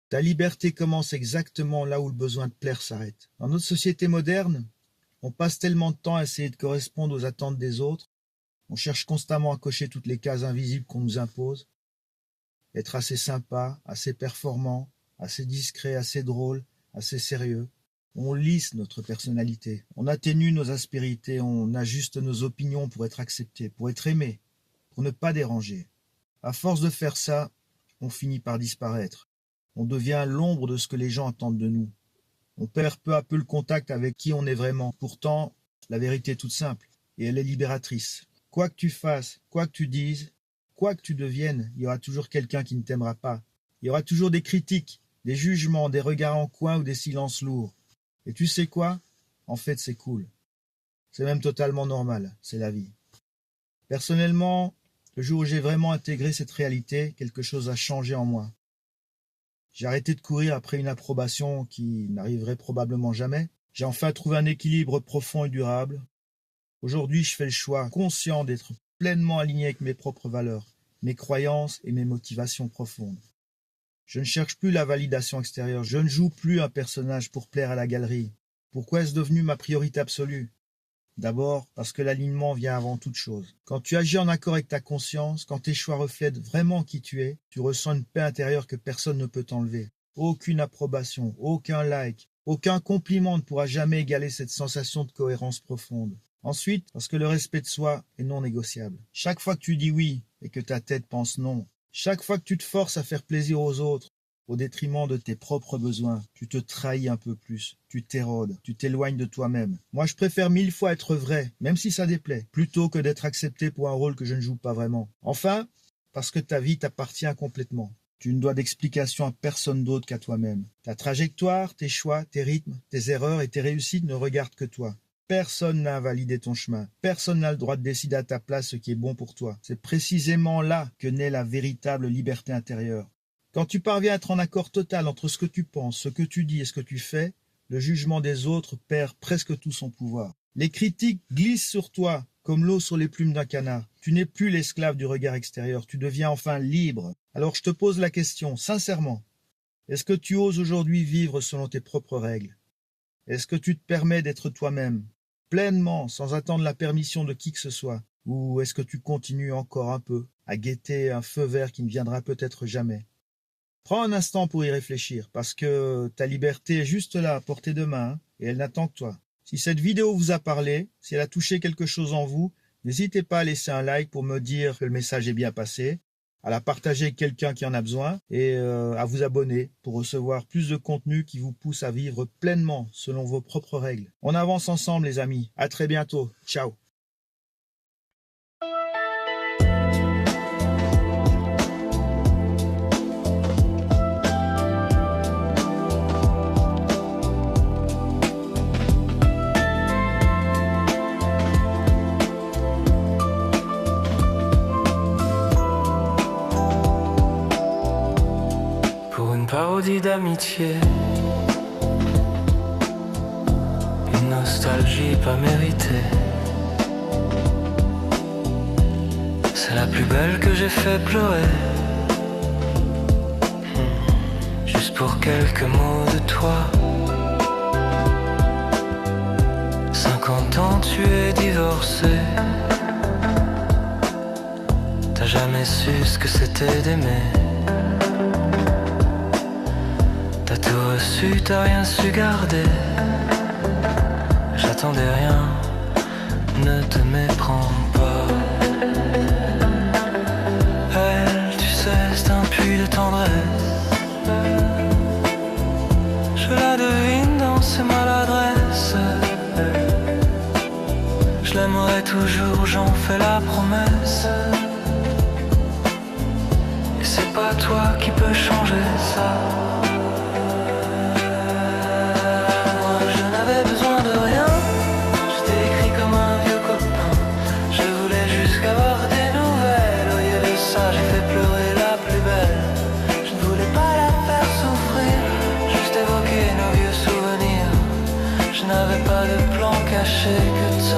Ta liberté commence exactement là où le besoin de plaire s'arrête. Dans notre société moderne, on passe tellement de temps à essayer de correspondre aux attentes des autres, on cherche constamment à cocher toutes les cases invisibles qu'on nous impose, être assez sympa, assez performant, assez discret, assez drôle, assez sérieux. On lisse notre personnalité, on atténue nos aspérités, on ajuste nos opinions pour être accepté, pour être aimé, pour ne pas déranger. À force de faire ça, on finit par disparaître. On devient l'ombre de ce que les gens attendent de nous. On perd peu à peu le contact avec qui on est vraiment. Pourtant, la vérité est toute simple, et elle est libératrice. Quoi que tu fasses, quoi que tu dises, quoi que tu deviennes, il y aura toujours quelqu'un qui ne t'aimera pas. Il y aura toujours des critiques, des jugements, des regards en coin ou des silences lourds. Et tu sais quoi? En fait, c'est cool. C'est même totalement normal, c'est la vie. Personnellement, le jour où j'ai vraiment intégré cette réalité, quelque chose a changé en moi. J'ai arrêté de courir après une approbation qui n'arriverait probablement jamais. J'ai enfin trouvé un équilibre profond et durable. Aujourd'hui, je fais le choix conscient d'être pleinement aligné avec mes propres valeurs, mes croyances et mes motivations profondes. Je ne cherche plus la validation extérieure, je ne joue plus un personnage pour plaire à la galerie. Pourquoi est-ce devenu ma priorité absolue? D'abord, parce que l'alignement vient avant toute chose. Quand tu agis en accord avec ta conscience, quand tes choix reflètent vraiment qui tu es, tu ressens une paix intérieure que personne ne peut t'enlever. Aucune approbation, aucun like, aucun compliment ne pourra jamais égaler cette sensation de cohérence profonde. Ensuite, parce que le respect de soi est non négociable. Chaque fois que tu dis oui et que ta tête pense non, chaque fois que tu te forces à faire plaisir aux autres, au détriment de tes propres besoins, tu te trahis un peu plus, tu t'érodes, tu t'éloignes de toi-même. Moi, je préfère 1000 fois être vrai, même si ça déplaît, plutôt que d'être accepté pour un rôle que je ne joue pas vraiment. Enfin, parce que ta vie t'appartient complètement. Tu ne dois d'explication à personne d'autre qu'à toi-même. Ta trajectoire, tes choix, tes rythmes, tes erreurs et tes réussites ne regardent que toi. Personne n'a invalidé ton chemin. Personne n'a le droit de décider à ta place ce qui est bon pour toi. C'est précisément là que naît la véritable liberté intérieure. Quand tu parviens à être en accord total entre ce que tu penses, ce que tu dis et ce que tu fais, le jugement des autres perd presque tout son pouvoir. Les critiques glissent sur toi comme l'eau sur les plumes d'un canard. Tu n'es plus l'esclave du regard extérieur, tu deviens enfin libre. Alors je te pose la question, sincèrement, est-ce que tu oses aujourd'hui vivre selon tes propres règles? Est-ce que tu te permets d'être toi-même, pleinement, sans attendre la permission de qui que ce soit? Ou est-ce que tu continues encore un peu à guetter un feu vert qui ne viendra peut-être jamais? Prends un instant pour y réfléchir, parce que ta liberté est juste là, à portée de main, et elle n'attend que toi. Si cette vidéo vous a parlé, si elle a touché quelque chose en vous, n'hésitez pas à laisser un like pour me dire que le message est bien passé, à la partager avec quelqu'un qui en a besoin, et à vous abonner pour recevoir plus de contenu qui vous pousse à vivre pleinement selon vos propres règles. On avance ensemble les amis, à très bientôt, ciao. Parodie d'amitié, une nostalgie pas méritée. C'est la plus belle que j'ai fait pleurer, juste pour quelques mots de toi. 50 ans tu es divorcé, t'as jamais su ce que c'était d'aimer. T'as tout reçu, t'as rien su garder. J'attendais rien, ne te méprends pas. Elle, tu sais, c'est un puits de tendresse. Je la devine dans ses maladresses. Je l'aimerai toujours, j'en fais la promesse. Et c'est pas toi qui peux changer ça. Je n'avais pas de plan caché que de se